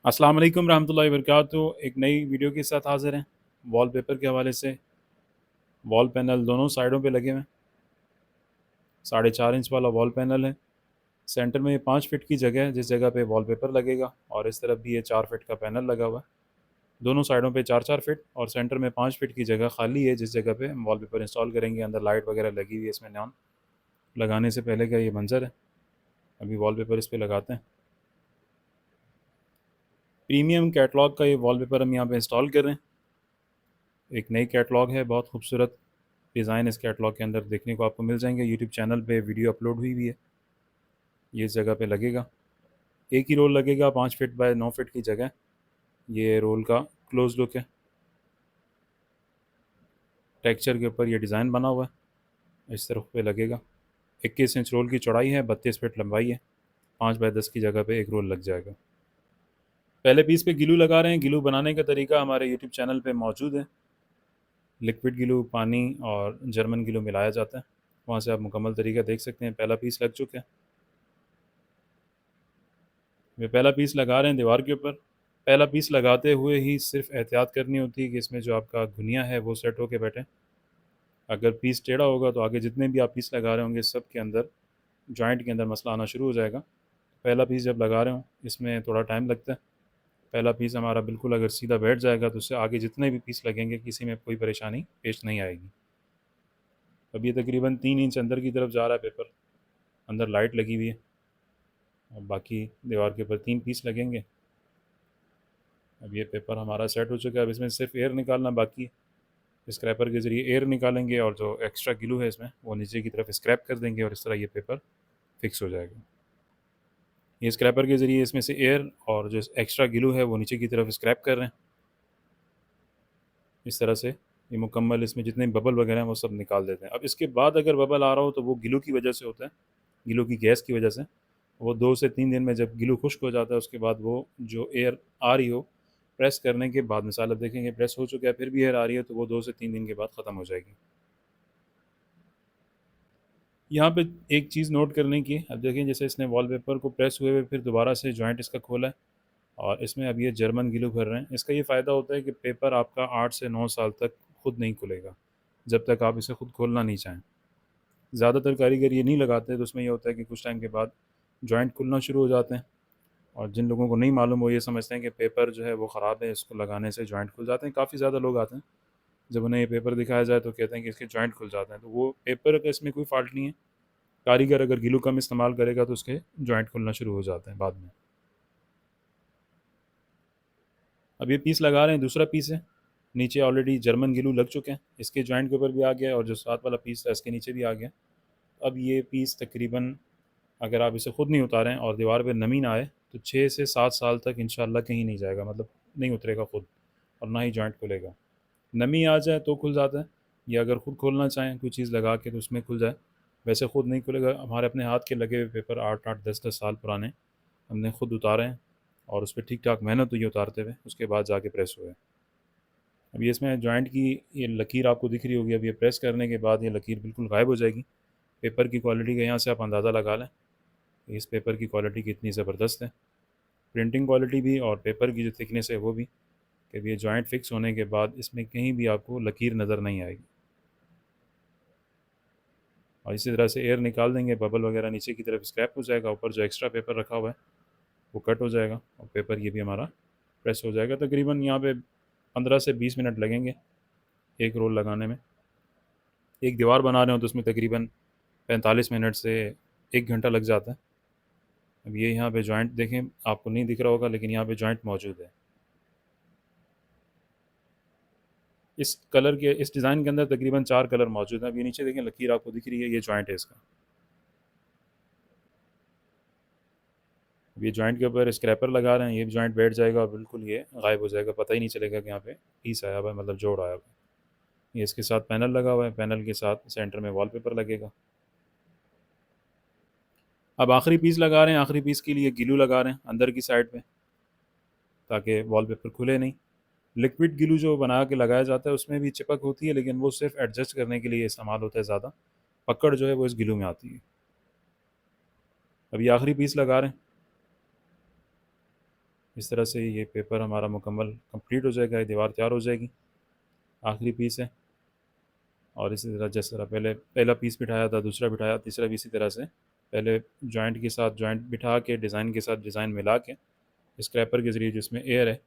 अस्सलाम वालेकुम रहमतुल्लाहि व बरकातुहू। एक नई वीडियो के साथ हाज़िर हैं। वॉलपेपर के हवाले से वॉल पैनल दोनों साइडों पे लगे हुए हैं। 4.5 इंच वाला वॉल पैनल है। सेंटर में ये 5 फीट की जगह है जिस जगह पे वॉलपेपर लगेगा, और इस तरफ भी ये 4 फीट का पैनल लगा हुआ है। दोनों साइडों पे 4-4 फीट और सेंटर में 5 फीट की जगह खाली है जिस जगह पे हम वॉलपेपर इंस्टॉल करेंगे। अंदर लाइट वगैरह लगी हुई है। इसमें नॉन लगाने से पहले का ये मंज़र है। अभी वॉलपेपर इस पे लगाते हैं। प्रीमियम कैटलॉग का ये वॉलपेपर हम यहाँ पे इंस्टॉल कर रहे हैं। एक नई कैटलॉग है, बहुत खूबसूरत डिज़ाइन इस कैटलॉग के अंदर देखने को आपको मिल जाएंगे। यूट्यूब चैनल पे वीडियो अपलोड हुई है। ये इस जगह पे लगेगा। एक ही रोल लगेगा 5 फीट बाय 9 फीट की जगह। ये रोल का क्लोज लुक है। टेक्सचर के ऊपर ये डिज़ाइन बना हुआ है। इस तरफ पे लगेगा। 21 इंच रोल की चौड़ाई है, 32 फीट लंबाई है। 5 बाय 10 की जगह पे एक रोल लग जाएगा। पहले पीस पे गिलू लगा रहे हैं। गिलू बनाने का तरीका हमारे यूट्यूब चैनल पे मौजूद है। लिक्विड गिलू, पानी और जर्मन गिलू मिलाया जाता है। वहाँ से आप मुकम्मल तरीका देख सकते हैं। पहला पीस लग चुका है। वे पहला पीस लगा रहे हैं दीवार के ऊपर। पहला पीस लगाते हुए ही सिर्फ एहतियात करनी होती है कि इसमें जो आपका घुनिया है वो सेट होके बैठे। अगर पीस टेढ़ा होगा तो आगे जितने भी आप पीस लगा रहे होंगे सब के अंदर, जॉइंट के अंदर मसला आना शुरू हो जाएगा। पहला पीस जब लगा रहे हो इसमें थोड़ा टाइम लगता है। पहला पीस हमारा बिल्कुल अगर सीधा बैठ जाएगा तो उससे आगे जितने भी पीस लगेंगे किसी में कोई परेशानी पेश नहीं आएगी। अब ये तकरीबन 3 इंच अंदर की तरफ जा रहा है पेपर। अंदर लाइट लगी हुई है और बाकी दीवार के ऊपर 3 पीस लगेंगे। अब ये पेपर हमारा सेट हो चुका है। अब इसमें सिर्फ एयर निकालना बाकी है। स्क्रैपर के ज़रिए एयर निकालेंगे और जो एक्स्ट्रा ग्लू है इसमें वो नीचे की तरफ स्क्रैप कर देंगे और इस तरह ये पेपर फिक्स हो जाएगा। ये स्क्रैपर के ज़रिए इसमें से एयर और जो एक्स्ट्रा ग्लू है वो नीचे की तरफ स्क्रैप कर रहे हैं। इस तरह से ये मुकम्मल इसमें जितने बबल वगैरह हैं वो सब निकाल देते हैं। अब इसके बाद अगर बबल आ रहा हो तो वो ग्लू की वजह से होता है, ग्लू की गैस की वजह से। वो 2 से 3 दिन में जब ग्लू खुश्क हो जाता है उसके बाद वो जो एयर आ रही हो, प्रेस करने के बाद, मिसाल आप देखेंगे प्रेस हो चुका है फिर भी एयर आ रही है तो वो 2 से 3 दिन के बाद ख़त्म हो जाएगी। यहाँ पे एक चीज़ नोट करने की, अब देखें जैसे इसने वॉलपेपर को प्रेस हुए हुए फिर दोबारा से जॉइंट इसका खोला है और इसमें अब ये जर्मन ग्लू भर रहे हैं। इसका ये फ़ायदा होता है कि पेपर आपका 8 से 9 साल तक खुद नहीं खुलेगा, जब तक आप इसे खुद खोलना नहीं चाहें। ज़्यादातर कारीगर ये नहीं लगाते तो उसमें ये होता है कि कुछ टाइम के बाद जॉइंट खुलना शुरू हो जाते हैं, और जिन लोगों को नहीं मालूम वो ये समझते हैं कि पेपर जो है वो ख़राब है, इसको लगाने से जॉइंट खुल जाते हैं। काफ़ी ज़्यादा लोग आते हैं, जब उन्हें ये पेपर दिखाया जाए तो कहते हैं कि इसके जॉइंट खुल जाते हैं। तो वो पेपर का इसमें कोई फ़ॉल्ट नहीं है। कारीगर अगर ग्लू कम इस्तेमाल करेगा तो उसके जॉइंट खुलना शुरू हो जाते हैं बाद में। अब ये पीस लगा रहे हैं, दूसरा पीस है। नीचे ऑलरेडी जर्मन ग्लू लग चुके हैं, इसके जॉइंट के ऊपर भी आ गया और जो साथ वाला पीस था इसके नीचे भी आ गया। अब ये पीस तकरीबन, अगर आप इसे ख़ुद नहीं उतारें और दीवार पे नमी ना आए तो 6 से 7 साल तक इंशाल्लाह कहीं नहीं जाएगा, मतलब नहीं उतरेगा ख़ुद और ना ही जॉइंट खुलेगा। नमी आ जाए तो खुल जाता है, या अगर ख़ुद खोलना चाहें कोई चीज़ लगा के तो उसमें खुल जाए। वैसे ख़ुद नहीं खुलेगा। हमारे अपने हाथ के लगे हुए पेपर 8-8 10-10 साल पुराने हमने ख़ुद उतारे हैं और उस पर ठीक ठाक मेहनत हुई उतारते हुए, उसके बाद जाके प्रेस हुए। अब ये इसमें जॉइंट की ये लकीर आपको दिख रही होगी। अब ये प्रेस करने के बाद ये लकीर बिल्कुल गायब हो जाएगी। पेपर की क्वालिटी का यहाँ से आप अंदाज़ा लगा लें, इस पेपर की क्वालिटी कितनी ज़बरदस्त है। प्रिंटिंग क्वालिटी भी और पेपर की जो थिकनेस है वो भी, कि ये जॉइंट फिक्स होने के बाद इसमें कहीं भी आपको लकीर नज़र नहीं आएगी। और इसी तरह से एयर निकाल देंगे, बबल वगैरह नीचे की तरफ स्क्रैप हो जाएगा, ऊपर जो एक्स्ट्रा पेपर रखा हुआ है वो कट हो जाएगा और पेपर ये भी हमारा प्रेस हो जाएगा। तकरीबन यहाँ पे 15 से 20 मिनट लगेंगे एक रोल लगाने में। एक दीवार बना रहे हो तो उसमें तकरीबन 45 मिनट से 1 घंटा लग जाता है। अब ये यहाँ पे जॉइंट देखें, आपको नहीं दिख रहा होगा लेकिन यहाँ पे जॉइंट मौजूद है। इस कलर के, इस डिज़ाइन के अंदर तकरीबन 4 कलर मौजूद हैं। अब ये नीचे देखें लकीर आपको दिख रही है, ये जॉइंट है इसका। अब ये जॉइंट के ऊपर स्क्रैपर लगा रहे हैं, ये भी जॉइंट बैठ जाएगा और बिल्कुल ये गायब हो जाएगा, पता ही नहीं चलेगा कि यहाँ पे पीस आया हुआ है, मतलब जोड़ आया हुआ है। ये इसके साथ पैनल लगा हुआ है, पैनल के साथ सेंटर में वॉलपेपर लगेगा। अब आखिरी पीस लगा रहे हैं। आखिरी पीस के लिए ग्लू लगा रहे हैं अंदर की साइड पे, ताकि वॉलपेपर खुले नहीं। लिक्विड ग्लू जो बना के लगाया जाता है उसमें भी चिपक होती है, लेकिन वो सिर्फ एडजस्ट करने के लिए इस्तेमाल होता है ज़्यादा। पकड़ जो है वो इस ग्लू में आती है। अब ये आखिरी पीस लगा रहे हैं। इस तरह से ये पेपर हमारा मुकम्मल कंप्लीट हो जाएगा, ये दीवार तैयार हो जाएगी। आखिरी पीस है, और इसी तरह जिस तरह पहले पहला पीस बिठाया था, दूसरा बिठाया, तीसरा भी इसी तरह से पहले जॉइंट के साथ जॉइंट बिठा के डिज़ाइन के साथ डिज़ाइन मिला के स्क्रैपर के ज़रिए जिसमें एयर है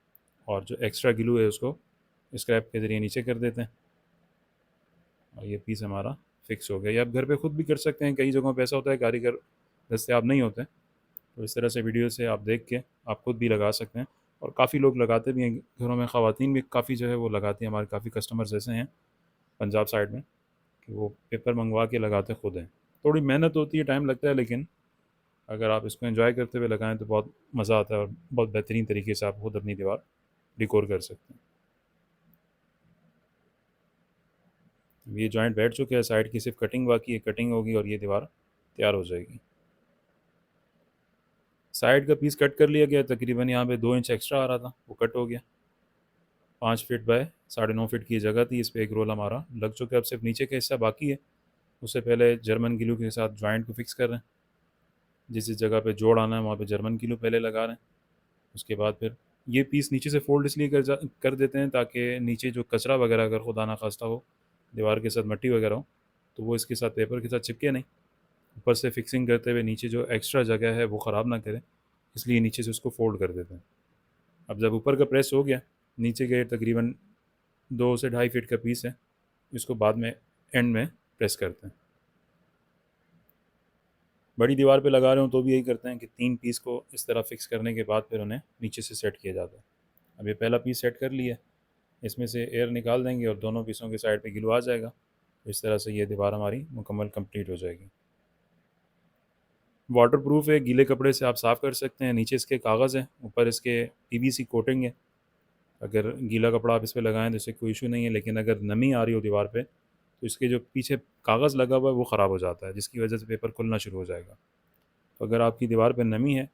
और जो एक्स्ट्रा ग्लू है उसको स्क्रैप के ज़रिए नीचे कर देते हैं, और ये पीस हमारा फिक्स हो गया। ये आप घर पे खुद भी कर सकते हैं, कई जगहों पे ऐसा होता है कारीगर दस्तयाब नहीं होते, तो इस तरह से वीडियो से आप देख के आप खुद भी लगा सकते हैं। और काफ़ी लोग लगाते भी हैं घरों में, ख़वातीन भी काफ़ी जो है वो लगाती हैं। हमारे काफ़ी कस्टमर्स ऐसे हैं पंजाब साइड में कि वो पेपर मंगवा के लगाते खुद हैं। थोड़ी मेहनत होती है, टाइम लगता है, लेकिन अगर आप इसको एंजॉय करते हुए लगाएं तो बहुत मज़ा आता है और बहुत बेहतरीन तरीके से आप खुद अपनी दीवार डिकोर कर सकते हैं। ये जॉइंट बैठ चुके हैं, साइड की सिर्फ कटिंग बाकी है, कटिंग होगी और ये दीवार तैयार हो जाएगी। साइड का पीस कट कर लिया गया, तकरीबन यहाँ पे 2 इंच एक्स्ट्रा आ रहा था, वो कट हो गया। 5 फीट बाय 9.5 फीट की जगह थी, इस पर एक रोल हमारा लग चुका है। अब सिर्फ नीचे का हिस्सा बाकी है, उससे पहले जर्मन ग्लू के साथ जॉइंट को फिक्स कर रहे हैं। जिस जिस जगह पे जोड़ आना है वहाँ पे जर्मन ग्लू पहले लगा रहे हैं। उसके बाद फिर ये पीस नीचे से फोल्ड इसलिए कर देते हैं ताकि नीचे जो कचरा वगैरह अगर खुदा ना खास्ता हो, दीवार के साथ मट्टी वगैरह हो, तो वो इसके साथ पेपर के साथ चिपके नहीं। ऊपर से फिक्सिंग करते हुए नीचे जो एक्स्ट्रा जगह है वो ख़राब ना करे, इसलिए नीचे से उसको फोल्ड कर देते हैं। अब जब ऊपर का प्रेस हो गया, नीचे के तकरीबन 2 से 2.5 फीट का पीस है, इसको बाद में एंड में प्रेस करते हैं। बड़ी दीवार पे लगा रहे हो तो भी यही करते हैं कि 3 पीस को इस तरह फिक्स करने के बाद फिर उन्हें नीचे से सेट किया जाता है। अब ये पहला पीस सेट कर लिया, इसमें से एयर निकाल देंगे और दोनों पीसों के साइड पे ग्लू आ जाएगा। तो इस तरह से ये दीवार हमारी मुकम्मल कंप्लीट हो जाएगी। वाटर प्रूफ है, गीले कपड़े से आप साफ़ कर सकते हैं। नीचे इसके कागज़ है, ऊपर इसके पीवीसी कोटिंग है। अगर गीला कपड़ा आप इस पर लगाएं तो इससे कोई इशू नहीं है, लेकिन अगर नमी आ रही हो दीवार पे तो इसके जो पीछे कागज़ लगा हुआ है वो ख़राब हो जाता है, जिसकी वजह से पेपर खुलना शुरू हो जाएगा। तो अगर आपकी दीवार पे नमी है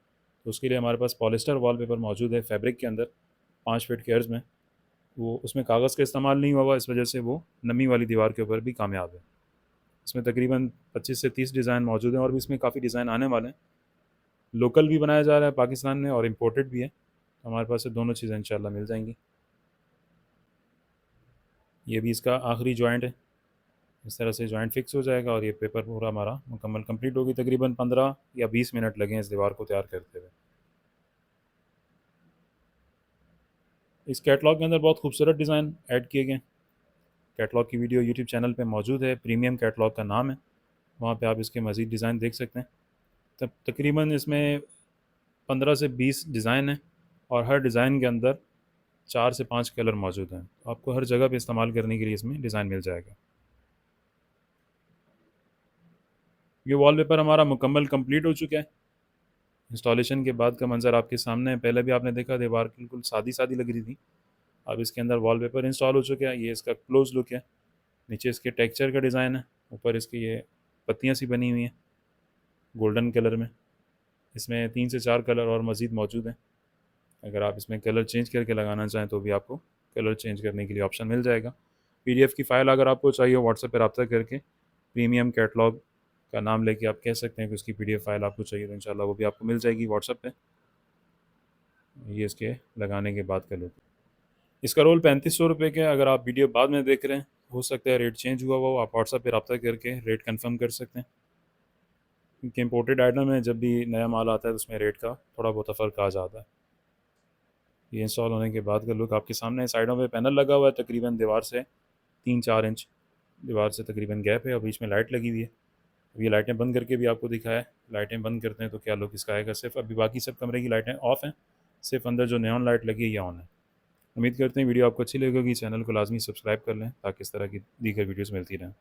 तो उसके लिए हमारे पास पॉलिस्टर वॉलपेपर मौजूद है फैब्रिक के अंदर, 5 फीट के अर्ज़ में। वो उसमें कागज़ का इस्तेमाल नहीं हुआ, इस वजह से वो नमी वाली दीवार के ऊपर भी कामयाब है। इसमें तकरीबन 25 से 30 डिज़ाइन मौजूद हैं, और भी इसमें काफ़ी डिज़ाइन आने वाले हैं। लोकल भी बनाया जा रहा है पाकिस्तान में और इम्पोर्टेड भी है, तो हमारे पास से दोनों चीज़ें इंशाल्लाह मिल जाएंगी। ये भी इसका आखिरी जॉइंट है, इस तरह से जॉइंट फिक्स हो जाएगा और ये पेपर पूरा हमारा मुकम्मल कंप्लीट होगी। तकरीबन 15 या 20 मिनट लगे इस दीवार को तैयार करते हुए। इस कैटलॉग के अंदर बहुत खूबसूरत डिज़ाइन ऐड किए गए हैं। कैटलॉग की वीडियो यूट्यूब चैनल पे मौजूद है, प्रीमियम कैटलॉग का नाम है, वहाँ पे आप इसके मज़ीद डिज़ाइन देख सकते हैं। तब तकरीबन इसमें 15 से 20 डिज़ाइन है, और हर डिज़ाइन के अंदर 4 से 5 कलर मौजूद हैं। तो आपको हर जगह पे इस्तेमाल करने के लिए इसमें डिज़ाइन मिल जाएगा। ये वॉलपेपर हमारा मुकम्मल कंप्लीट हो चुका है। इंस्टॉलेशन के बाद का मंज़र आपके सामने है। पहले भी आपने देखा दीवार बिल्कुल सादी सादी लग रही थी, अब इसके अंदर वॉलपेपर इंस्टॉल हो चुका है। ये इसका क्लोज लुक है। नीचे इसके टेक्सचर का डिज़ाइन है, ऊपर इसकी ये पत्तियाँ सी बनी हुई हैं गोल्डन कलर में। इसमें 3 से 4 कलर और मज़ीद मौजूद हैं। अगर आप इसमें कलर चेंज करके लगाना चाहें तो भी आपको कलर चेंज करने के लिए ऑप्शन मिल जाएगा। पीडीएफ की फ़ाइल अगर आपको चाहिए व्हाट्सएप पर रब्ता करके प्रीमियम कैटलॉग का नाम लेके आप कह सकते हैं कि उसकी पीडीएफ फ़ाइल आपको चाहिए, तो इंशाल्लाह वो भी आपको मिल जाएगी व्हाट्सएप पे। ये इसके लगाने के बाद का लुक। इसका रोल 3500 रुपये का है। अगर आप वीडियो बाद में देख रहे हैं, हो सकता है रेट चेंज हुआ हो, आप व्हाट्सएप पर रब्ता करके रेट कन्फर्म कर सकते हैं, क्योंकि इम्पोर्टेड आइटम है, जब भी नया माल आता है तो उसमें रेट का थोड़ा बहुत फ़र्क आ जाता है। ये इंस्टॉल होने के बाद का लुक आपके सामने है। साइडों पे पैनल लगा हुआ है, तकरीबन दीवार से 3-4 इंच दीवार से तकरीबन गैप है, और बीच में लाइट लगी हुई है। अब ये लाइटें बंद करके भी आपको दिखाया है, लाइटें बंद करते हैं तो क्या लुक इसका आएगा। सिर्फ अभी बाकी सब कमरे की लाइटें ऑफ हैं, सिर्फ अंदर जो नेऑन लाइट लगी है ये ऑन है। उम्मीद करते हैं वीडियो आपको अच्छी लगेगी। चैनल को लाजमी सब्सक्राइब कर लें ताकि इस तरह की दीगर वीडियोज़ मिलती रहें।